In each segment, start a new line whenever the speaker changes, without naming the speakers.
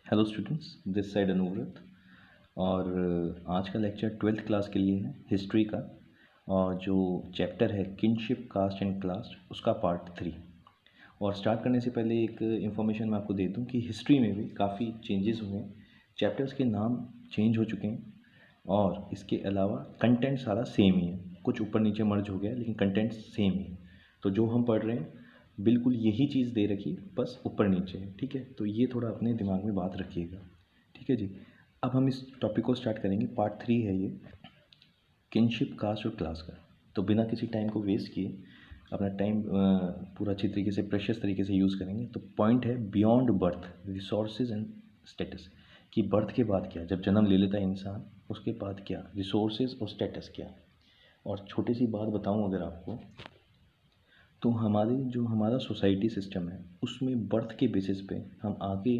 Hello students, this side Anuvrat. और आज का लेक्चर 12th क्लास के लिए है, हिस्ट्री का। और जो चैप्टर है किनशिप कास्ट एंड क्लास, उसका पार्ट 3। और स्टार्ट करने से पहले एक इन्फॉर्मेशन मैं आपको दे दूं कि हिस्ट्री में भी काफ़ी चेंजेस हुए हैं। चैप्टर्स के नाम चेंज हो चुके हैं और इसके अलावा कंटेंट सारा सेम ही है। कुछ ऊपर नीचे मर्ज हो गया लेकिन कंटेंट सेम ही है। तो जो हम पढ़ रहे हैं बिल्कुल यही चीज़ दे रखी, बस ऊपर नीचे है। ठीक है, तो ये थोड़ा अपने दिमाग में बात रखिएगा। ठीक है जी। अब हम इस टॉपिक को स्टार्ट करेंगे। पार्ट 3 है ये, किनशिप कास्ट और क्लास का। तो बिना किसी टाइम को वेस्ट किए अपना टाइम पूरा अच्छी तरीके से प्रेशियस तरीके से यूज़ करेंगे। तो पॉइंट है beyond birth resources and status, कि बर्थ के बाद क्या, जब जन्म ले लेता है इंसान उसके बाद क्या, रिसोर्सेज और स्टेटस क्या। और छोटी सी बात बताऊं अगर आपको, तो हमारा सोसाइटी सिस्टम है उसमें बर्थ के बेसिस पे हम आगे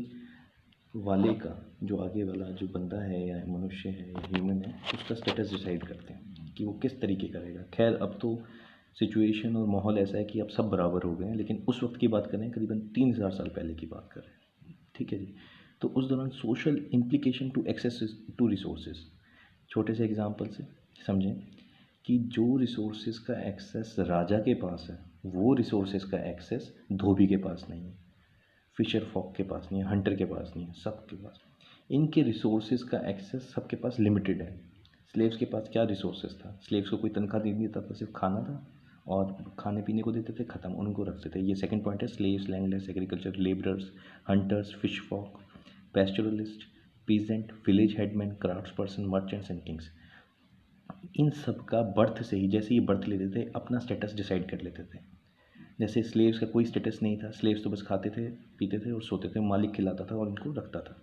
वाले का, जो आगे वाला जो बंदा है या मनुष्य है या ह्यूमन है, उसका स्टेटस डिसाइड करते हैं कि वो किस तरीके का रहेगा। खैर अब तो सिचुएशन और माहौल ऐसा है कि अब सब बराबर हो गए हैं, लेकिन उस वक्त की बात करें, करीबन 3000 साल पहले की बात करें। ठीक है जी। तो उस दौरान social implication to access to resources, छोटे से एग्जांपल से समझें कि जो रिसोर्सेज का एक्सेस राजा के पास है वो रिसोर्सेज का एक्सेस धोबी के पास नहीं है, फिशर फॉक के पास नहीं है, हंटर के पास नहीं है, सबके पास। इनके रिसोर्सेज का एक्सेस सबके पास लिमिटेड है। स्लेव्स के पास क्या रिसोर्सेज था? स्लेव्स को कोई तनख्वाह नहीं देता था, सिर्फ खाना था और खाने पीने को देते थे, ख़त्म, उनको रखते थे। ये सेकंड पॉइंट है। Slaves, landless, agriculture labourers, hunters, fish folk, pastoralist, peasant, village headman, crafts person, merchants and kings. इन सब का बर्थ से ही, जैसे ही बर्थ लेते थे अपना स्टेटस डिसाइड कर लेते थे। जैसे स्लेव्स का कोई स्टेटस नहीं था, स्लेव्स तो बस खाते थे, पीते थे और सोते थे, मालिक खिलाता था और उनको रखता था।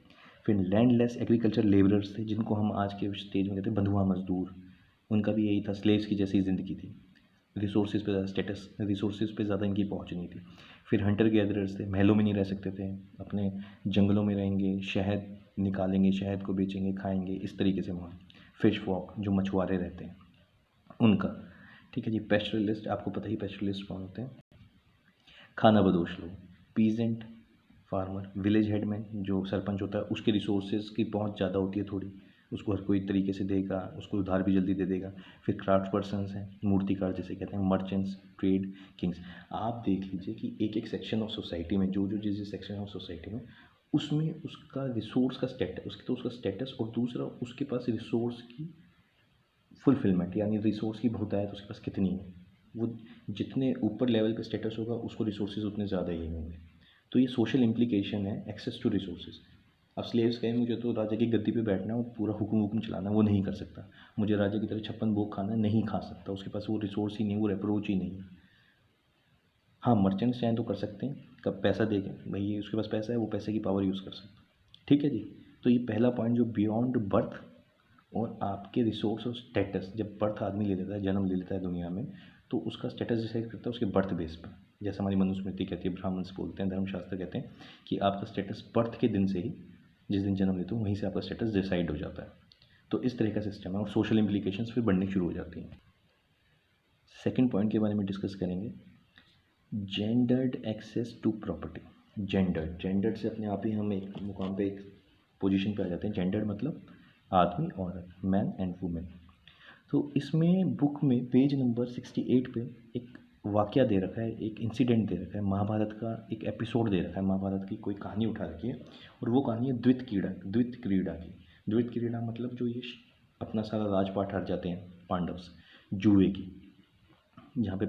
फिर लैंडलेस एग्रीकल्चर लेबरर्स थे, जिनको हम आज के स्टेज में कहते हैं बंधुआ मजदूर। उनका भी यही था, स्लेव्स की जैसी ज़िंदगी थी। रिसोर्सेज पे ज़्यादा स्टेटस, रिसोर्सेज पे ज़्यादा इनकी पहुंच नहीं थी। फिर हंटर गैदरर्स थे, महलों में नहीं रह सकते थे, अपने जंगलों में रहेंगे, शहद निकालेंगे, शहद को बेचेंगे, खाएंगे, इस तरीके से माहौल। फिश वॉक, जो मछुआरे रहते हैं उनका। ठीक है जी। पेस्टरलिस्ट, आपको पता ही पेस्टरलिस्ट कौन होते हैं, खाना बदोश लोग। पीजेंट फार्मर, विलेज हेडमैन जो सरपंच होता है, उसके रिसोर्सेज की पहुंच ज़्यादा होती है थोड़ी, उसको हर कोई तरीके से देगा, उसको उधार भी जल्दी दे देगा। फिर क्राफ्ट पर्सनस हैं, मूर्तिकार जिसे कहते हैं, मर्चेंट्स, ट्रेड, किंग्स। आप देख लीजिए कि एक एक सेक्शन ऑफ सोसाइटी में, जो जो जिस सेक्शन ऑफ सोसाइटी में, उसमें उसका रिसोर्स का स्टेटस, उसकी तो उसका स्टेटस, और दूसरा उसके पास रिसोर्स की फुलफिलमेंट, यानी रिसोर्स की बहुतायत उसके पास कितनी है। वो जितने ऊपर लेवल पे स्टेटस होगा उसको रिसोर्सेज उतने ज़्यादा ही होंगे। तो ये सोशल इम्प्लीकेशन है एक्सेस टू रिसोर्सेज। अब स्लेव्स कहें मुझे तो राजा की गद्दी पे बैठना है और पूरा हुक्म चलाना है, वो नहीं कर सकता। मुझे राजा की तरह 56 भोग खाना है, नहीं खा सकता, उसके पास वो रिसोर्स ही नहीं, वो अप्रोच ही नहीं है। हाँ, मर्चेंट्स चाहें तो कर सकते हैं, कब पैसा दे के, भाई उसके पास पैसा है, वो पैसे की पावर यूज़ कर सकता है। ठीक है जी। तो ये पहला पॉइंट, जो बियॉन्ड बर्थ और आपके रिसोर्स और स्टेटस, जब बर्थ आदमी ले लेता है, जन्म ले लेता है दुनिया में, तो उसका स्टेटस डिसाइड करता है उसके बर्थ बेस पर। जैसे हमारी मनुस्मृति कहती है, ब्राह्मण्स बोलते हैं, धर्मशास्त्र कहते हैं कि आपका स्टेटस बर्थ के दिन से ही, जिस दिन जन्म लेते हो वहीं से आपका स्टेटस डिसाइड हो जाता है। तो इस तरह का सिस्टम है और सोशल इम्प्लीकेशंस फिर बढ़नी शुरू हो जाती हैं। सेकेंड पॉइंट के बारे में डिस्कस करेंगे, gendered access to property. Gendered से अपने आप ही हम एक मुकाम पे, एक पोजीशन पे आ जाते हैं। जेंडर्ड मतलब आदमी औरत, मैन एंड वुमेन। तो इसमें बुक में पेज नंबर 68 पे एक वाक़या दे रखा है, एक इंसिडेंट दे रखा है, महाभारत का एक एपिसोड दे रखा है, महाभारत की कोई कहानी उठा रखी है। और वो कहानी है द्वित क्रीड़ा की। द्वित क्रीड़ा मतलब जो ये अपना सारा राजपाट हार जाते हैं पांडव्स, जुए की, जहाँ पे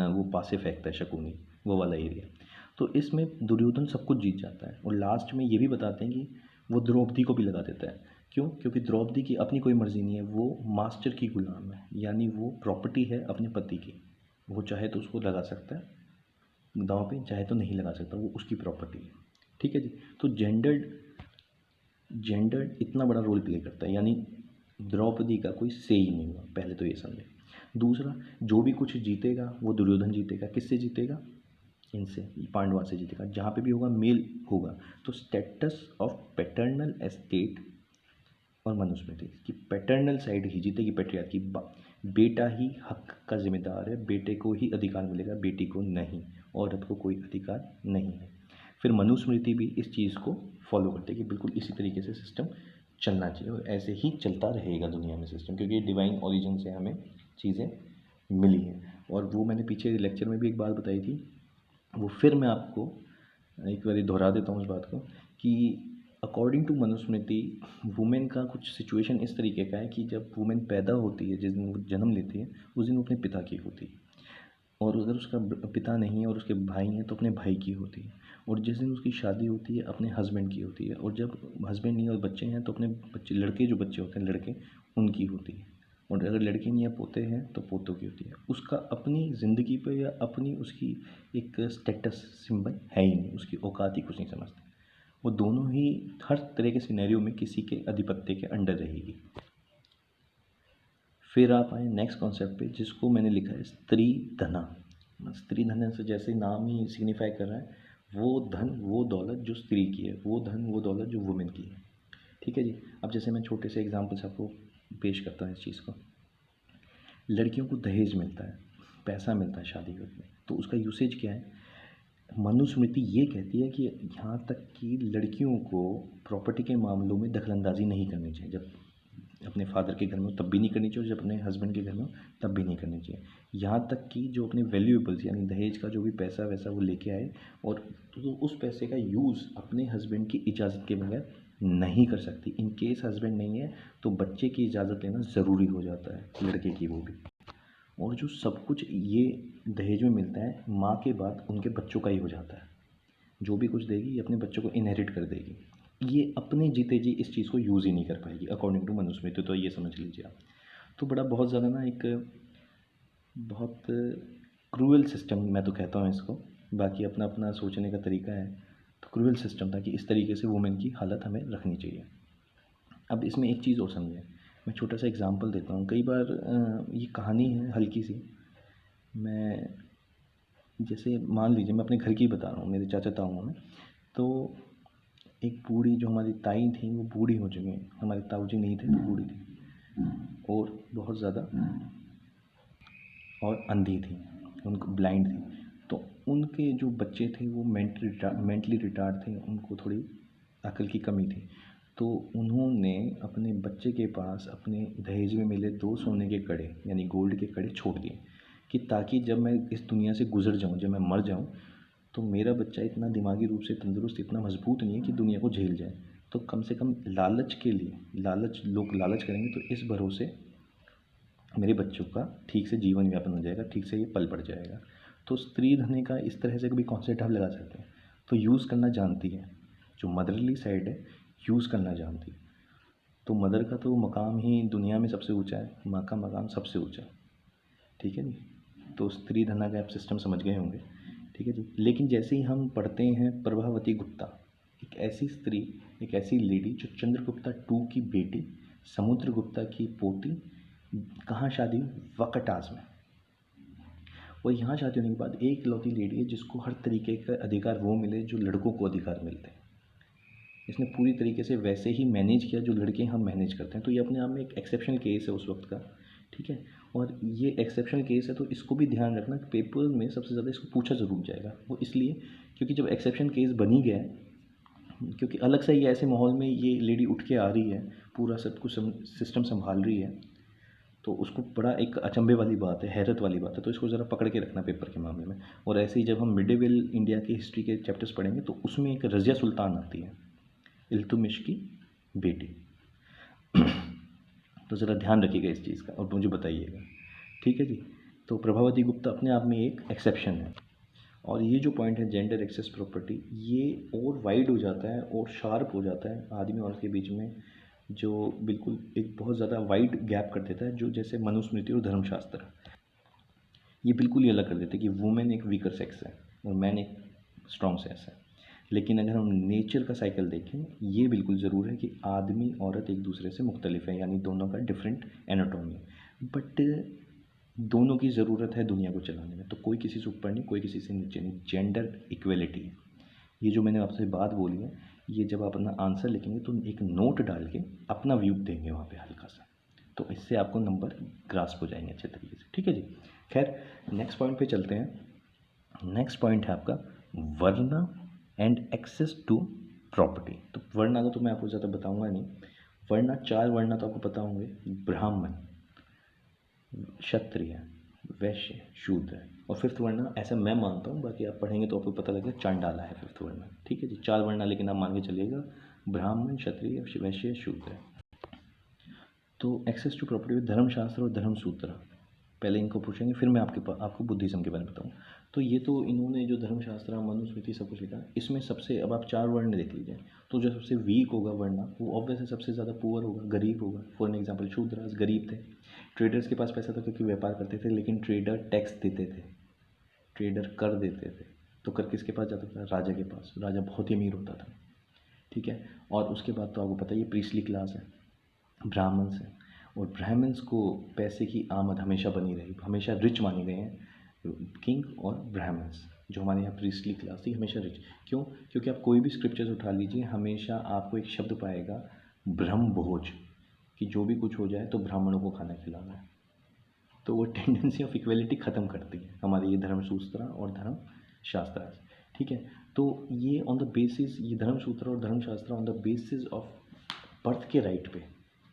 वो पासे फेंकता है शकुनी, वो वाला एरिया। तो इसमें दुर्योधन सब कुछ जीत जाता है और लास्ट में ये भी बताते हैं कि वो द्रौपदी को भी लगा देता है। क्यों? क्योंकि द्रौपदी की अपनी कोई मर्ज़ी नहीं है, वो मास्टर की गुलाम है, यानी वो प्रॉपर्टी है अपने पति की। वो चाहे तो उसको लगा सकता है दांव पे, चाहे तो नहीं लगा सकता, वो उसकी प्रॉपर्टी है। ठीक है जी। तो जेंडर्ड इतना बड़ा रोल प्ले करता है, यानी द्रौपदी का कोई से ही नहीं हुआ, पहले तो ये समझे। दूसरा, जो भी कुछ जीतेगा वो दुर्योधन जीतेगा। किससे जीतेगा? इनसे, पांडवा से जीतेगा। जहाँ पे भी होगा मेल होगा। तो स्टेटस ऑफ पैटर्नल एस्टेट और मनुस्मृति की पैटर्नल साइड ही जीतेगी, पैट्रियार्की। बेटा ही हक का जिम्मेदार है, बेटे को ही अधिकार मिलेगा, बेटी को नहीं, औरत को कोई अधिकार नहीं है। फिर मनुस्मृति भी इस चीज़ को फॉलो करती है कि बिल्कुल इसी तरीके से सिस्टम चलना चाहिए और ऐसे ही चलता रहेगा दुनिया में सिस्टम, क्योंकि डिवाइन ओरिजिन से हमें चीज़ें मिली हैं। और वो मैंने पीछे लेक्चर में भी एक बात बताई थी, वो फिर मैं आपको एक बार दोहरा देता हूँ उस बात को कि अकॉर्डिंग टू मनुस्मृति वुमेन का कुछ सिचुएशन इस तरीके का है कि जब वुमेन पैदा होती है, जिस दिन वो जन्म लेती है, उस दिन वो अपने पिता की होती है, और अगर उसका पिता नहीं है और उसके भाई हैं तो अपने भाई की होती है, और जिस दिन उसकी शादी होती है अपने हस्बैंड की होती है, और जब हस्बैंड नहीं और बच्चे हैं तो अपने बच्चे लड़के जो बच्चे होते हैं लड़के उनकी होती है, और अगर लड़के नहीं है पोते हैं तो पोतों की होती है। उसका अपनी ज़िंदगी पे या अपनी उसकी एक स्टेटस सिंबल है ही नहीं, उसकी औकात ही कुछ नहीं समझते। वो दोनों ही हर तरह के सिनेरियो में किसी के अधिपत्य के अंडर रहेगी। फिर आप आए नेक्स्ट कॉन्सेप्ट पे, जिसको मैंने लिखा है स्त्री धना। स्त्री धन से जैसे नाम ही सिग्निफाई कर रहा है, वो धन वो दौलत जो स्त्री की है, वो धन वो दौलत जो वुमेन की है। ठीक है जी। अब जैसे मैं छोटे से एग्जांपल से आपको पेश करता हूँ इस चीज़ को। लड़कियों को दहेज मिलता है, पैसा मिलता है शादी में, तो उसका यूसेज क्या है? मनुस्मृति ये कहती है कि यहाँ तक कि लड़कियों को प्रॉपर्टी के मामलों में दखलंदाजी नहीं करनी चाहिए। जब अपने फादर के घर में तब भी नहीं करनी चाहिए, और जब अपने हस्बैंड के घर में तब भी नहीं करनी चाहिए। यहाँ तक कि जो अपने वैल्यूएबल्स यानी दहेज का जो भी पैसा वैसा वो लेके आए, और तो उस पैसे का यूज़ अपने हस्बैंड की इजाज़त के बगैर नहीं कर सकती। इन केस हस्बैंड नहीं है तो बच्चे की इजाज़त लेना ज़रूरी हो जाता है, लड़के की वो भी। और जो सब कुछ ये दहेज में मिलता है माँ के बाद उनके बच्चों का ही हो जाता है। जो भी कुछ देगी ये अपने बच्चों को इनहेरिट कर देगी। ये अपने जीते जी इस चीज़ को यूज़ ही नहीं कर पाएगी अकॉर्डिंग टू मनुस्मृति, तो ये समझ लीजिए आप। तो बड़ा बहुत ज़्यादा ना एक बहुत क्रूअल सिस्टम मैं तो कहता हूँ इसको, बाकी अपना अपना सोचने का तरीका है। तो क्रूअल सिस्टम था कि इस तरीके से वुमेन की हालत हमें रखनी चाहिए। अब इसमें एक चीज़ और समझें, मैं छोटा सा एग्जांपल देता हूँ। कई बार ये कहानी है हल्की सी, मैं जैसे मान लीजिए मैं अपने घर की बता रहा हूँ, मेरे चाचा ताऊ में। तो एक बूढ़ी जो हमारी ताई थी वो बूढ़ी हो चुकी हैं, हमारे ताऊ जी नहीं थे तो बूढ़ी थी और बहुत ज़्यादा और अंधी थी, उनको ब्लाइंड थी। तो उनके जो बच्चे थे वो मेंटली रिटार्ड थे, उनको थोड़ी अकल की कमी थी। तो उन्होंने अपने बच्चे के पास अपने दहेज में मिले 2 सोने के कड़े यानी गोल्ड के कड़े छोड़ दिए कि ताकि जब मैं इस दुनिया से गुजर जाऊँ, जब मैं मर जाऊँ, तो मेरा बच्चा इतना दिमागी रूप से तंदुरुस्त, इतना मजबूत नहीं है कि दुनिया को झेल जाए। तो कम से कम लालच के लिए, लोग लालच करेंगे तो इस भरोसे मेरे बच्चों का ठीक से जीवन यापन हो जाएगा, ठीक से ये पल बढ़ जाएगा। तो स्त्री धने का इस तरह से कभी कॉन्सेप्ट आप लगा सकते हैं। तो यूज़ करना जानती है, जो मदरली साइड है यूज़ करना जानती है। तो मदर का तो मकाम ही दुनिया में सबसे ऊंचा है, माँ का मकाम सबसे ऊंचा है। ठीक है जी। तो स्त्री धना का आप सिस्टम समझ गए होंगे। ठीक है जी। लेकिन जैसे ही हम पढ़ते हैं प्रभावती गुप्ता, एक ऐसी स्त्री, एक ऐसी लेडी जो चंद्रगुप्ता टू की बेटी, समुद्रगुप्ता की पोती, कहाँ शादी हुई? वकटास में। और यहाँ शादी होने के बाद एक लौती लेडी है जिसको हर तरीके का अधिकार वो मिले जो लड़कों को अधिकार मिलते हैं। इसने पूरी तरीके से वैसे ही मैनेज किया जो लड़के हम मैनेज करते हैं। तो ये अपने आप में एक एक्सेप्शनल केस है उस वक्त का। ठीक है। और ये एक्सेप्शनल केस है तो इसको भी ध्यान रखना, पेपर में सबसे ज़्यादा इसको पूछा ज़रूर जाएगा। वो इसलिए क्योंकि जब एक्सेप्शन केस बनी गया है, क्योंकि अलग से ही ऐसे माहौल में ये लेडी उठ के आ रही है, पूरा सब कुछ सिस्टम संभाल रही है, तो उसको बड़ा एक अचंभे वाली बात है, हैरत वाली बात है। तो इसको ज़रा पकड़ के रखना पेपर के मामले में। और ऐसे ही जब हम मिडेवल इंडिया की हिस्ट्री के चैप्टर्स पढ़ेंगे तो उसमें एक रज़िया सुल्तान आती है, इल्तुतमिश की बेटी। तो ज़रा ध्यान रखिएगा इस चीज़ का और मुझे बताइएगा। ठीक है जी। तो प्रभावती गुप्ता अपने आप में एक एक्सेप्शन है। और ये जो पॉइंट है जेंडर एक्सेस प्रॉपर्टी, ये और वाइड हो जाता है और शार्प हो जाता है आदमी और औरत के बीच में, जो बिल्कुल एक बहुत ज़्यादा वाइड गैप कर देता है, जो जैसे मनुस्मृति और धर्मशास्त्र ये बिल्कुल ही अलग कर देते हैं कि वुमेन एक वीकर सेक्स है और मैन एक स्ट्रॉन्ग सेक्स है। लेकिन अगर हम नेचर का साइकिल देखें, ये बिल्कुल ज़रूर है कि आदमी औरत एक दूसरे से मुख्तलिफ है, यानी दोनों का डिफरेंट एनाटॉमी है। बट दोनों की ज़रूरत है दुनिया को चलाने में, तो कोई किसी से ऊपर नहीं, कोई किसी से नीचे नहीं, जेंडर इक्वलिटी है। ये जो मैंने आपसे बात बोली है, ये जब आप अपना आंसर लिखेंगे तो एक नोट डाल के अपना व्यू देंगे वहाँ पे हल्का सा, तो इससे आपको नंबर ग्रास्प हो जाएंगे अच्छे तरीके से। ठीक है जी। खैर नेक्स्ट पॉइंट पे चलते हैं। नेक्स्ट पॉइंट है आपका वर्ण एंड एक्सेस टू प्रॉपर्टी। तो वर्णा का तो मैं आपको ज़्यादा बताऊंगा नहीं। वर्णा 4 वर्णा तो आपको पता होंगे, ब्राह्मण, क्षत्रिय, वैश्य, शूद्र, और फिफ्थ वर्णा ऐसा मैं मानता हूँ, बाकी आप पढ़ेंगे तो आपको पता लगेगा चांडाला है फिफ्थ वर्णा। ठीक है जी, 4 वर्णा लेकिन आप मान के चलिएगा, ब्राह्मण, क्षत्रिय, वैश्य, शूद्र। तो एक्सेस टू प्रॉपर्टी में धर्मशास्त्र और धर्मसूत्र पहले इनको पूछेंगे, फिर मैं आपको बुद्धिज्म के बारे में बताऊँ। तो ये तो इन्होंने जो धर्मशास्त्र, मनुस्मृति सब कुछ लिखा, इसमें सबसे, अब आप 4 वर्ण देख लीजिए, तो जो सबसे वीक होगा वर्ण वो ऑब्वियसली सबसे ज़्यादा पुअर होगा, गरीब होगा। फॉर एग्जांपल शूद्रास गरीब थे। ट्रेडर्स के पास पैसा था क्योंकि व्यापार करते थे, लेकिन ट्रेडर टैक्स देते थे, ट्रेडर कर देते थे। तो कर किसके पास जाता था? राजा के पास। राजा बहुत ही अमीर होता था। ठीक है। और उसके बाद तो आपको पता ही है प्रीस्टली क्लास है, ब्राह्मण्स हैं, और ब्राह्मण्स को पैसे की आमद हमेशा बनी रही, हमेशा रिच माने गए हैं किंग और ब्राह्मण्स। जो हमारे यहाँ प्रीस्टली क्लास थी हमेशा रिच। क्यों? क्योंकि आप कोई भी स्क्रिप्चर्स उठा लीजिए, हमेशा आपको एक शब्द पाएगा ब्रह्म भोज, कि जो भी कुछ हो जाए तो ब्राह्मणों को खाना खिलाना है। तो वो टेंडेंसी ऑफ इक्वलिटी ख़त्म करती है हमारे ये धर्मसूत्र और धर्मशास्त्र। ठीक है। तो ये ऑन द बेसिस, ये धर्मसूत्र और धर्मशास्त्र on the basis of birth के राइट पे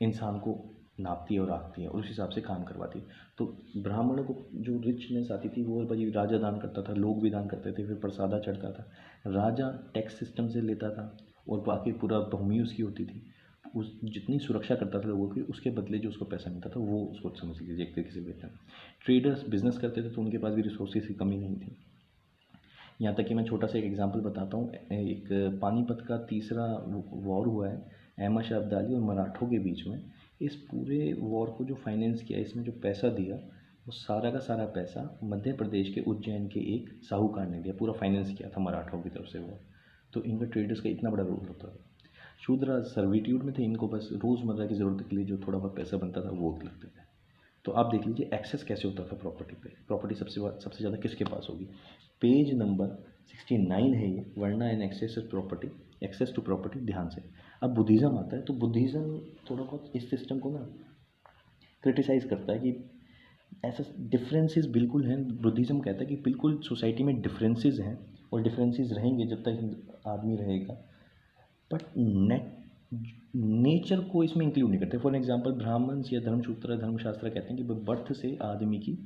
इंसान को नापती है और आंकती है और उस हिसाब से काम करवाती है। तो ब्राह्मणों को जो रिचनेस आती थी वो भाई राजा दान करता था, लोग भी दान करते थे, फिर प्रसादा चढ़ता था। राजा टैक्स सिस्टम से लेता था और बाकी पूरा भूमि उसकी होती थी, उस जितनी सुरक्षा करता था लोगों की, उसके बदले जो उसको पैसा मिलता था वो उसको समझ लीजिए एक तरीके से वेतन। ट्रेडर्स बिजनेस करते थे तो उनके पास भी रिसोर्सेज की कमी नहीं थी। यहाँ तक कि मैं छोटा सा एक एग्जांपल बताता हूँ। एक पानीपत का तीसरा वॉर हुआ है अहमद शाह अब्दाली और मराठों के बीच में। इस पूरे वॉर को जो फाइनेंस किया, इसमें जो पैसा दिया, वो सारा का सारा पैसा मध्य प्रदेश के उज्जैन के एक साहूकार ने दिया, पूरा फाइनेंस किया था मराठों की तरफ से वो। तो इनका ट्रेडर्स का इतना बड़ा रोल होता था। शूद्र सर्विट्यूड में थे, इनको बस रोज़मर्रा की ज़रूरत के लिए जो थोड़ा बहुत पैसा बनता था वो लगते थे। तो आप देख लीजिए एक्सेस कैसे होता था प्रॉपर्टी पे। प्रॉपर्टी सबसे ज़्यादा किसके पास होगी? पेज नंबर 69 है ये, varna and access property, access to property. ध्यान से। अब बुद्धिज़्म आता है, तो बुद्धिज़्म थोड़ा बहुत इस सिस्टम को ना क्रिटिसाइज करता है कि ऐसा डिफरेंसेस बिल्कुल हैं। बुद्धिज़्म कहता है कि बिल्कुल सोसाइटी में डिफरेंसेस हैं और डिफरेंसेस रहेंगे जब तक आदमी रहेगा, बट नेचर को इसमें इंक्लूड नहीं करते। फॉर एग्जांपल ब्राह्मण्स या धर्मसूत्र धर्मशास्त्र कहते हैं कि बर्थ से आदमी की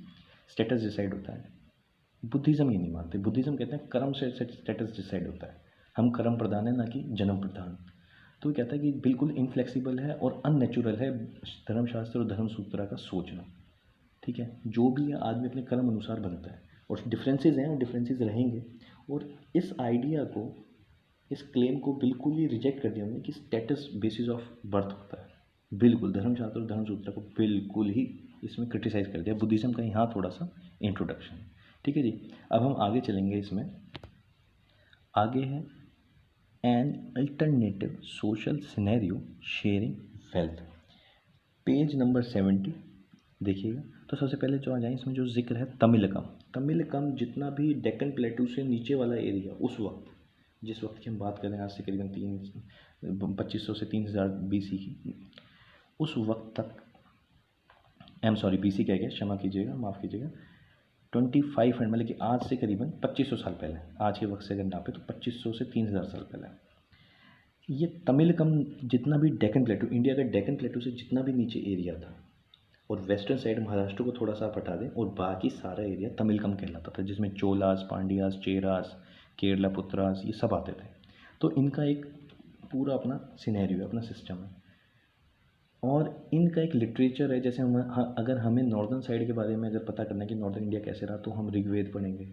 स्टेटस डिसाइड होता है। बुद्धिज़्म ये नहीं मानते। बुद्धिज़्म कहते हैं कर्म से स्टेटस डिसाइड होता है, हम कर्म प्रधान है ना कि जन्म प्रधान। तो ये कहता है कि बिल्कुल इनफ्लेक्सिबल है और अननेचुरल है धर्मशास्त्र और धर्मसूत्र का सोचना। ठीक है। जो भी है आदमी अपने कर्म अनुसार बनता है और डिफरेंसेस हैं और डिफरेंसेस रहेंगे। और इस आइडिया को, इस क्लेम को बिल्कुल ही रिजेक्ट कर दिया उन्होंने कि स्टेटस बेसिस ऑफ बर्थ होता है। बिल्कुल धर्मशास्त्र और धर्मसूत्र को बिल्कुल ही इसमें क्रिटिसाइज कर दिया। बुद्धिज़्म का यहाँ थोड़ा सा इंट्रोडक्शन। ठीक है जी। अब हम आगे चलेंगे। इसमें आगे है an alternative social scenario sharing wealth, page number 70 देखिएगा। तो सबसे पहले जो आ जाए इसमें जो जिक्र है तमिलकम। तमिलकम जितना भी डेक्कन प्लेटू से नीचे वाला एरिया, उस वक्त, जिस वक्त की हम बात कर रहे हैं आज से करीबन 2500 से 3000 BC की, उस वक्त तक, BC कह गया, क्षमा कीजिएगा, माफ़ कीजिएगा, 2500 मतलब कि आज से करीबन 2500 साल पहले, आज के वक्त से अगर नापे तो 2500 से 3000 साल पहले ये तमिलकम जितना भी डेक्कन प्लेटू, इंडिया का डेक्कन प्लेटू से जितना भी नीचे एरिया था और वेस्टर्न साइड महाराष्ट्र को थोड़ा सा आप हटा दें और बाकी सारा एरिया तमिलकम कहलाता था, जिसमें चोलास, पांड्यास, चेरास, केरला पुत्रास ये सब आते थे। तो इनका एक पूरा अपना सिनेरियो है, अपना सिस्टम है और इनका एक लिटरेचर है। जैसे हम अगर हमें नॉर्दर्न साइड के बारे में अगर पता करना है कि नॉर्दर्न इंडिया कैसे रहा, तो हम ऋग्वेद पढ़ेंगे,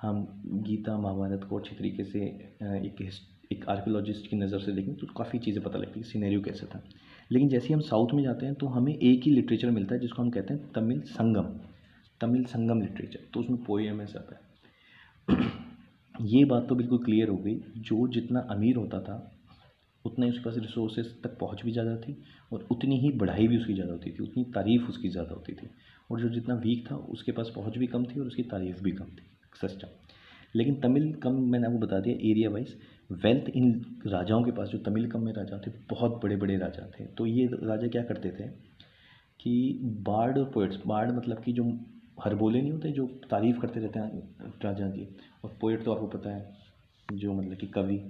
हम गीता महाभारत को अच्छी तरीके से एक आर्कियोलॉजिस्ट की नज़र से देखें तो काफ़ी चीज़ें पता लगती है सिनेरियो कैसे था। लेकिन जैसे ही हम साउथ में जाते हैं तो हमें एक ही लिटरेचर मिलता है जिसको हम कहते हैं तमिल संगम लिटरेचर। तो उसमें पोएम है, सब है। ये बात तो बिल्कुल क्लियर हो गई, जो जितना अमीर होता था उतना ही उसके पास रिसोर्सेज तक पहुंच भी ज़्यादा थी और उतनी ही बढ़ाई भी उसकी ज़्यादा होती थी, उतनी तारीफ़ उसकी ज़्यादा होती थी। और जो जितना वीक था उसके पास पहुंच भी कम थी और उसकी तारीफ़ भी कम थी सिस्टम। लेकिन तमिलकम मैंने आपको बता दिया एरिया वाइज वेल्थ इन राजाओं के पास, जो तमिलकम में राजा थे बहुत बड़े बड़े राजा थे। तो ये राजा क्या करते थे कि बार्ड और पोइट्स, बार्ड मतलब कि जो हरबोले नहीं होते जो तारीफ़ करते रहते हैं राजा की, और पोइट तो आपको पता है जो मतलब कि कवि,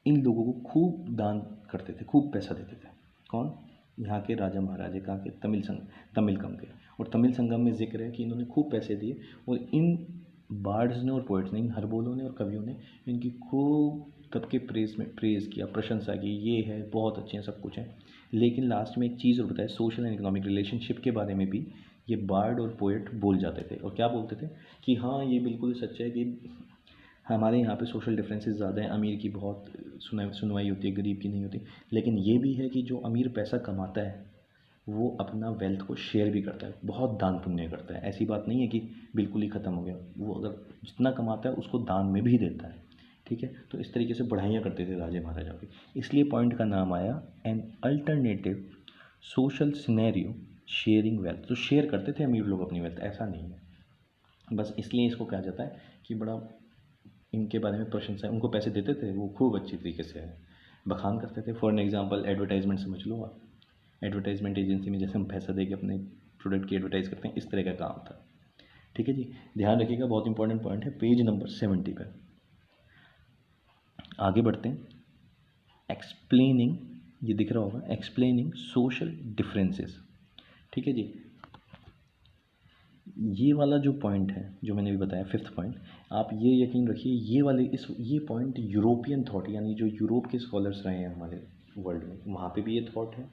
इन लोगों को खूब दान करते थे, खूब पैसा देते थे। कौन? यहाँ के राजा महाराजे, कहाँ के? तमिलकम के। और तमिल संगम में जिक्र है कि इन्होंने खूब पैसे दिए, और इन बार्ड्स ने और पोइट्स ने, इन हरबोलों ने और कवियों ने इनकी खूब तब के प्रेज़ किया, प्रशंसा की, ये है, बहुत अच्छे हैं, सब कुछ है। लेकिन लास्ट में एक चीज़ और बताया, सोशल एंड इकोनॉमिक रिलेशनशिप के बारे में भी ये बार्ड और पोएट बोल जाते थे। और क्या बोलते थे कि हाँ, ये बिल्कुल सच है कि हमारे यहाँ पे सोशल डिफरेंसेस ज़्यादा हैं, अमीर की बहुत सुनवाई होती है, गरीब की नहीं होती। लेकिन ये भी है कि जो अमीर पैसा कमाता है वो अपना वेल्थ को शेयर भी करता है, बहुत दान पुण्य करता है। ऐसी बात नहीं है कि बिल्कुल ही ख़त्म हो गया, वो अगर जितना कमाता है उसको दान में भी देता है। ठीक है, तो इस तरीके से बढ़ाइयाँ करते थे राजे महाराजा की। इसलिए पॉइंट का नाम आया an alternative social scenario sharing wealth. तो शेयर करते थे अमीर लोग अपनी वेल्थ, ऐसा नहीं है। बस इसलिए इसको कहा जाता है कि बड़ा इनके बारे में प्रशंसा है। उनको पैसे देते थे, वो खूब अच्छी तरीके से बखान करते थे। फॉर एग्जांपल एडवर्टाइजमेंट समझ लो आप, एडवर्टाइजमेंट एजेंसी में जैसे हम पैसा दे के अपने प्रोडक्ट की एडवर्टाइज़ करते हैं, इस तरह का काम था। ठीक है जी, ध्यान रखिएगा, बहुत इंपॉर्टेंट पॉइंट है, पेज नंबर 70 पर। आगे बढ़ते हैं। एक्सप्लेनिंग, ये दिख रहा होगा, एक्सप्लेनिंग सोशल डिफरेंसेस। ठीक है जी, ये वाला जो पॉइंट है जो मैंने अभी बताया, फिफ्थ पॉइंट, आप ये यकीन रखिए, ये पॉइंट यूरोपियन थॉट, यानी जो यूरोप के स्कॉलर्स रहे हैं हमारे वर्ल्ड में, वहाँ पे भी ये थॉट है,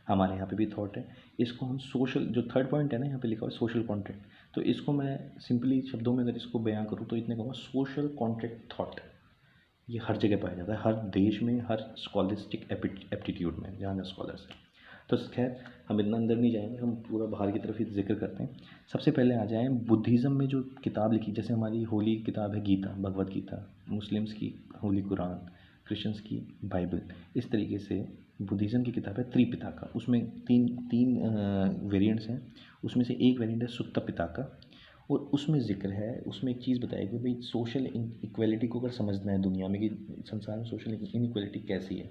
हमारे यहाँ पे भी थॉट है। इसको हम सोशल, जो थर्ड पॉइंट है ना यहाँ पे लिखा हुआ है सोशल कॉन्ट्रैक्ट, तो इसको मैं सिंपली शब्दों में अगर इसको बयां करूँ तो इतने कहूँगा, सोशल कॉन्ट्रैक्ट थॉट। ये हर जगह पाया जाता है, हर देश में, हर स्कॉलिस्टिक एप्टीट्यूड में, जहाँ जहाँ स्कॉलर्स हैं। तो खैर हम इतना अंदर नहीं जाएंगे, हम पूरा बाहर की तरफ ही जिक्र करते हैं। सबसे पहले आ जाएं बुद्धिज़्म में जो किताब लिखी, जैसे हमारी होली किताब है गीता, भगवत गीता, मुस्लिम्स की होली कुरान, क्रिश्चियंस की बाइबल। इस तरीके से बुद्धिज़्म की किताब है त्रिपिटका, उसमें तीन तीन वेरिएंट्स हैं। उसमें से एक वेरिएंट है सुत्ता पिटका, और उसमें ज़िक्र है, उसमें एक चीज़ बताई कि भाई सोशल इक्वलिटी को अगर समझना है दुनिया में कि संसार में सोशल इनइक्वलिटी कैसी है,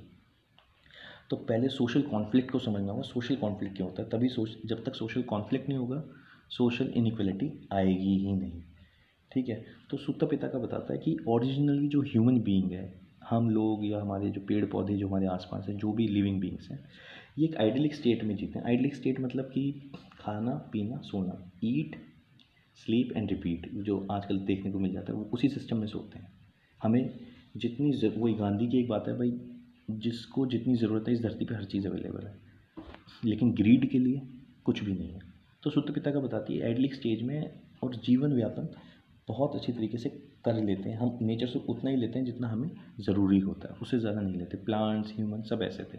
तो पहले सोशल कॉन्फ्लिक्ट को समझना होगा। सोशल कॉन्फ्लिक्ट क्यों होता है, तभी जब तक सोशल कॉन्फ्लिक्ट नहीं होगा सोशल इनइक्वलिटी आएगी ही नहीं। ठीक है, तो सुत्ता पिटका बताता है कि ओरिजिनली जो ह्यूमन बीइंग है, हम लोग या हमारे जो पेड़ पौधे जो हमारे आसपास हैं, जो भी लिविंग बीइंग्स हैं, ये एक आइडियलिक स्टेट में जीते हैं। आइडियलिक स्टेट मतलब कि खाना पीना सोना, ईट स्लीप एंड रिपीट, जो आजकल देखने को मिल जाता है, वो उसी सिस्टम में सोते हैं। हमें जितनी वही गांधी की एक बात है भाई, जिसको जितनी ज़रूरत है इस धरती पे हर चीज़ अवेलेबल है, लेकिन ग्रीड के लिए कुछ भी नहीं है। तो सुत्ता पिटका बताती है आइडलिक स्टेज में और जीवन व्यापन बहुत अच्छी तरीके से कर लेते हैं। हम नेचर से उतना ही लेते हैं जितना हमें ज़रूरी होता है, उससे ज़्यादा नहीं लेते। प्लांट्स, ह्यूमन सब ऐसे थे।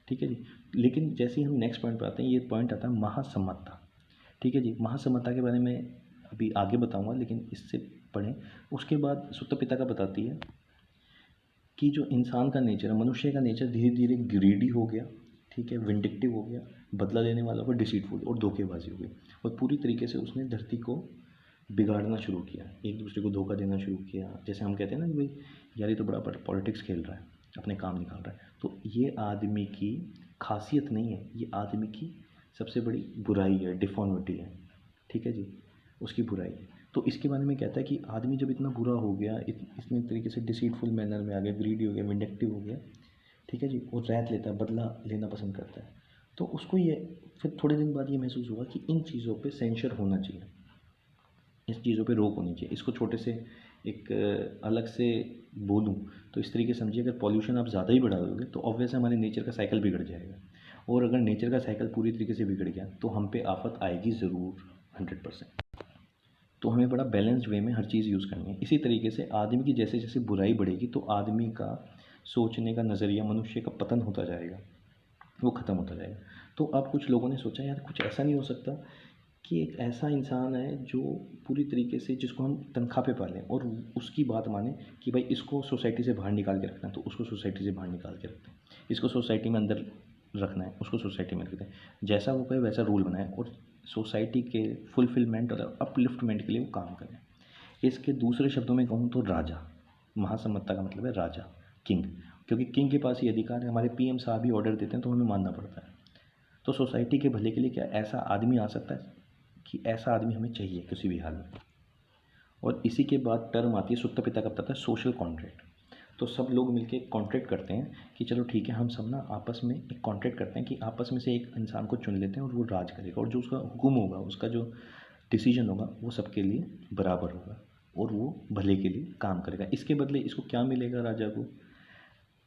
ठीक है जी, लेकिन जैसे ही हम नेक्स्ट पॉइंट पर आते हैं, ये पॉइंट आता है महासम्मतता। ठीक है जी, महासम्मतता के बारे में अभी आगे बताऊंगा, लेकिन इससे पढ़ें। उसके बाद सुत्ता पिटका बताती है कि जो इंसान का नेचर है, मनुष्य का नेचर धीरे धीरे ग्रीडी हो गया, ठीक है, विंडिक्टिव हो गया, बदला लेने वाला हो, डिसीटफुल और धोखेबाजी हो गई, और पूरी तरीके से उसने धरती को बिगाड़ना शुरू किया, एक दूसरे को धोखा देना शुरू किया। जैसे हम कहते हैं ना कि भाई यार ये तो बड़ा पॉलिटिक्स खेल रहा है, अपने काम निकाल रहा है। तो ये आदमी की खासियत नहीं है, ये आदमी की सबसे बड़ी बुराई है, डिफॉर्मिटी है। ठीक है जी, उसकी बुराई है। तो इसके बारे में कहता है कि आदमी जब इतना बुरा हो गया, इतने तरीके से डिसीटफुल मैनर में आ गया, ग्रीडी हो गया, विंडक्टिव हो गया, ठीक है जी, वो रैत लेता है, बदला लेना पसंद करता है। तो उसको ये फिर थोड़े दिन बाद ये महसूस हुआ कि इन चीज़ों पे सेंसर होना चाहिए, इस चीज़ों पे रोक होनी चाहिए। इसको छोटे से एक अलग से बोलूँ तो इस तरीके से समझिए, अगर पॉल्यूशन आप ज़्यादा ही बढ़ा दोगे तो ऑब्वियस हमारे नेचर का साइकिल बिगड़ जाएगा, और अगर नेचर का साइकिल पूरी तरीके से बिगड़ गया तो हम पे आफत आएगी ज़रूर 100%। तो हमें बड़ा बैलेंस्ड वे में हर चीज़ यूज़ करनी है। इसी तरीके से आदमी की जैसे जैसे बुराई बढ़ेगी तो आदमी का सोचने का नज़रिया, मनुष्य का पतन होता जाएगा, वो ख़त्म होता जाएगा। तो अब कुछ लोगों ने सोचा यार कुछ ऐसा नहीं हो सकता कि एक ऐसा इंसान है जो पूरी तरीके से, जिसको हम तनख्वाह पे पालें और उसकी बात माने कि भाई इसको सोसाइटी से बाहर निकाल के रखना है तो उसको सोसाइटी से बाहर निकाल के रखते हैं, इसको सोसाइटी में अंदर रखना है उसको सोसाइटी में रखते हैं, जैसा वो कहे वैसा रूल बनाए और सोसाइटी के फुलफिलमेंट और अपलिफ्टमेंट के लिए वो काम करें। इसके दूसरे शब्दों में कहूँ तो राजा, महासम्मतता का मतलब है राजा, किंग, क्योंकि किंग के पास ये अधिकार है। हमारे पीएम साहब ही ऑर्डर देते हैं तो हमें मानना पड़ता है। तो सोसाइटी के भले के लिए क्या ऐसा आदमी आ सकता है कि ऐसा आदमी हमें चाहिए किसी भी हाल में। और इसी के बाद टर्म आती है, सुत्ता पिटका का बताता है सोशल कॉन्ट्रैक्ट। तो सब लोग मिलके एक कॉन्ट्रैक्ट करते हैं कि चलो ठीक है, हम सब ना आपस में एक कॉन्ट्रैक्ट करते हैं कि आपस में से एक इंसान को चुन लेते हैं और वो राज करेगा, और जो उसका हुक्म होगा, उसका जो डिसीजन होगा वो सबके लिए बराबर होगा और वो भले के लिए काम करेगा। इसके बदले इसको क्या मिलेगा राजा को?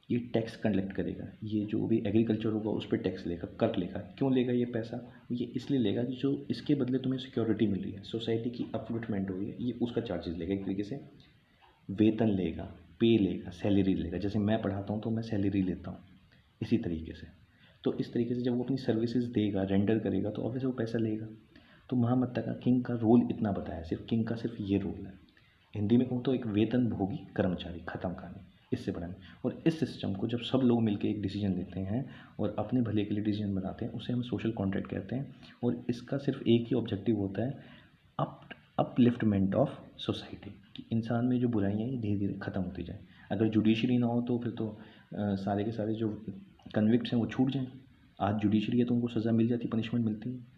ये टैक्स कलेक्ट करेगा, ये जो भी एग्रीकल्चर होगा उस पर टैक्स लेगा, कर लेगा। क्यों लेगा ये पैसा? ये इसलिए लेगा कि जो इसके बदले तुम्हें सिक्योरिटी मिल रही है, सोसाइटी की अपलिफ्टमेंट हो रही है, ये उसका चार्जेस लेगा। एक तरीके से वेतन लेगा, पे लेगा, सैलरी लेगा। जैसे मैं पढ़ाता हूँ तो मैं सैलरी लेता हूँ, इसी तरीके से। तो इस तरीके से जब वो अपनी सर्विसेज देगा, रेंडर करेगा, तो ऑब्वियसली वो पैसा लेगा। तो महामत्ता का किंग का रोल इतना बताया, सिर्फ किंग का सिर्फ ये रोल है। हिंदी में कहूँ तो एक वेतन भोगी कर्मचारी, खत्म कहानी, इससे बड़ा नहीं। और इस सिस्टम को जब सब लोग मिलकर एक डिसीजन लेते हैं और अपने भले के लिए डिसीजन बनाते हैं, उसे हम सोशल कॉन्ट्रैक्ट कहते हैं। और इसका सिर्फ एक ही ऑब्जेक्टिव होता है, अपलिफ्टमेंट ऑफ सोसाइटी, कि इंसान में जो बुराइयाँ हैं ये धीरे धीरे ख़त्म होती जाए। अगर जुडिशरी ना हो तो फिर तो सारे के सारे जो कन्विक्ट्स हैं वो छूट जाएँ। आज जुडिशरी है तो उनको सज़ा मिल जाती, पनिशमेंट मिलती है।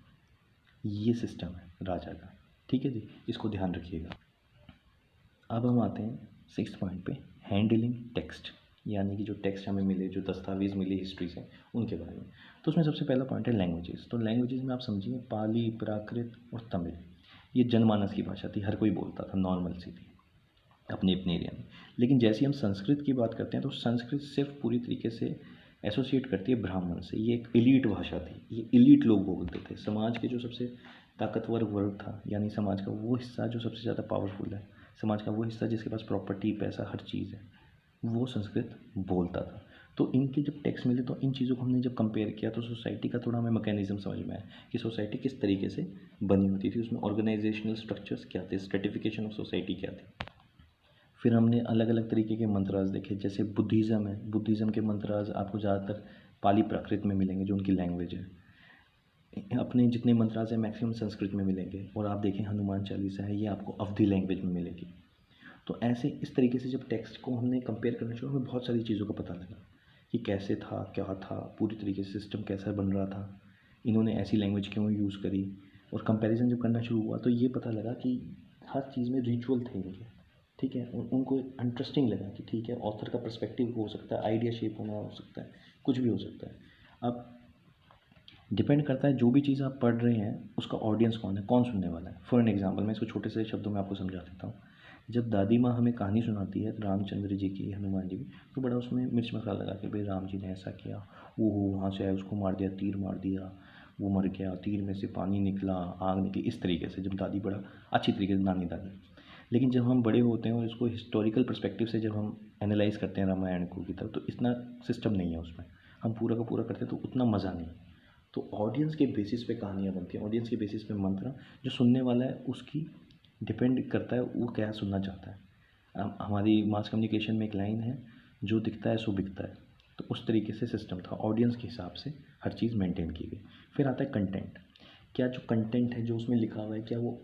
ये सिस्टम है राजा का, ठीक है जी, इसको ध्यान रखिएगा। अब हम आते हैं 6th पॉइंट पे, हैंडलिंग टेक्स्ट, यानी कि जो टेक्स्ट हमें मिले, जो दस्तावेज़ मिले हिस्ट्री से, उनके बारे में। तो उसमें सबसे पहला पॉइंट है लैंग्वेजेस। तो लैंग्वेजेस में आप समझिए पाली, प्राकृत और तमिल। ये जनमानस की भाषा थी, हर कोई बोलता था, नॉर्मल सी थी अपने अपने एरिया में। लेकिन जैसे ही हम संस्कृत की बात करते हैं तो संस्कृत सिर्फ पूरी तरीके से एसोसिएट करती है ब्राह्मण से। ये एक एलीट भाषा थी, ये एलीट लोग बोलते थे। समाज के जो सबसे ताकतवर वर्ग था, यानी समाज का वो हिस्सा जो सबसे ज़्यादा पावरफुल है, समाज का वो हिस्सा जिसके पास प्रॉपर्टी, पैसा, हर चीज़ है, वो संस्कृत बोलता था। तो इनके जब टेक्स्ट मिले तो इन चीज़ों को हमने जब कंपेयर किया तो सोसाइटी का थोड़ा हमें मैकेनिज़्म समझ में आया कि सोसाइटी किस तरीके से बनी होती थी, उसमें ऑर्गेनाइजेशनल स्ट्रक्चर्स क्या थे, स्ट्रेटिफिकेशन ऑफ सोसाइटी क्या थी। फिर हमने अलग अलग तरीके के मंत्रास देखे, जैसे बुद्धिज़्म है, बुद्धिज़्म के मंत्रास आपको ज़्यादातर पाली प्राकृत में मिलेंगे, जो उनकी लैंग्वेज है। अपने जितने मंत्रास हैं मैक्सिमम संस्कृत में मिलेंगे। और आप देखें हनुमान चालीसा है, ये आपको अवधी लैंग्वेज में मिलेगी। तो ऐसे इस तरीके से जब टेक्स्ट को हमने कंपेयर करना शुरू, हमें बहुत सारी चीज़ों का पता लगा कि कैसे था, क्या था, पूरी तरीके से सिस्टम कैसा बन रहा था, इन्होंने ऐसी लैंग्वेज क्यों यूज़ करी। और कंपैरिजन जब करना शुरू हुआ तो ये पता लगा कि हर चीज़ में रिचुअल थे इनके, ठीक है। और उनको इंटरेस्टिंग लगा कि ठीक है, ऑथर का पर्सपेक्टिव हो सकता है, आइडिया शेप होना हो सकता है, कुछ भी हो सकता है। अब डिपेंड करता है जो भी चीज़ आप पढ़ रहे हैं उसका ऑडियंस कौन है, कौन सुनने वाला है। फॉर एन एग्जाम्पल मैं इसको छोटे से शब्दों में आपको समझा देता हूँ। जब दादी माँ हमें कहानी सुनाती है रामचंद्र जी की, हनुमान जी की, तो बड़ा उसमें मिर्च मसाला लगा के, भाई राम जी ने ऐसा किया, वो वहाँ से आया, उसको मार दिया, तीर मार दिया, वो मर गया, तीर में से पानी निकला, आग निकली, इस तरीके से जब दादी बड़ा अच्छी तरीके से, नानी दादी। लेकिन जब हम बड़े होते हैं और इसको हिस्टोरिकल पर्सपेक्टिव से जब हम एनालाइज करते हैं रामायण को की तरफ, तो इतना सिस्टम नहीं है उसमें, हम पूरा का पूरा करते हैं तो उतना मज़ा नहीं। तो ऑडियंस के बेसिस पे कहानियाँ बनती हैं, ऑडियंस के बेसिस पे मंत्र, जो सुनने वाला है उसकी डिपेंड करता है वो क्या सुनना चाहता है। हमारी मास कम्युनिकेशन में एक लाइन है, जो दिखता है सो बिकता है। तो उस तरीके से सिस्टम था, ऑडियंस के हिसाब से हर चीज़ मेंटेन की गई। फिर आता है कंटेंट। क्या जो कंटेंट है जो उसमें लिखा हुआ है, क्या वो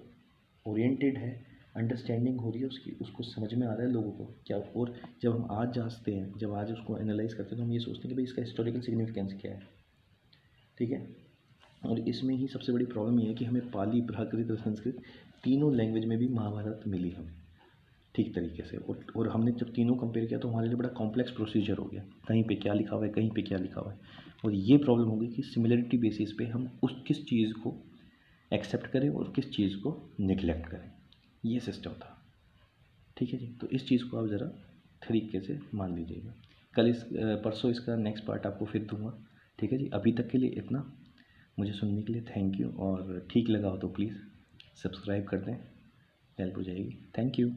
ओरिएंटेड है, अंडरस्टैंडिंग हो रही है उसकी, उसको समझ में आ रहा है लोगों को क्या। और जब हम आज जांचते हैं, जब आज उसको एनालाइज करते हैं, तो हम ये सोचते हैं कि भाई इसका हिस्टोरिकल सिग्निफिकेंस क्या है, ठीक है। और इसमें ही सबसे बड़ी प्रॉब्लम ये है कि हमें पाली, प्राकृत और संस्कृत तीनों लैंग्वेज में भी महाभारत मिली हमें ठीक तरीके से। और हमने जब तीनों कंपेयर किया तो हमारे लिए बड़ा कॉम्प्लेक्स प्रोसीजर हो गया, कहीं पे क्या लिखा हुआ है, कहीं पे क्या लिखा हुआ है। और ये प्रॉब्लम हो गई कि सिमिलरिटी बेसिस पे हम उस किस चीज़ को एक्सेप्ट करें और किस चीज़ को निगलेक्ट करें, ये सिस्टम था, ठीक है जी। तो इस चीज़ को आप ज़रा तरीके से मान लीजिएगा। कल परसों इसका नेक्स्ट पार्ट आपको फिर दूंगा, ठीक है जी। अभी तक के लिए इतना, मुझे सुनने के लिए थैंक यू। और ठीक लगा हो तो प्लीज़ सब्सक्राइब कर दें, हेल्प हो जाएगी। Thank you.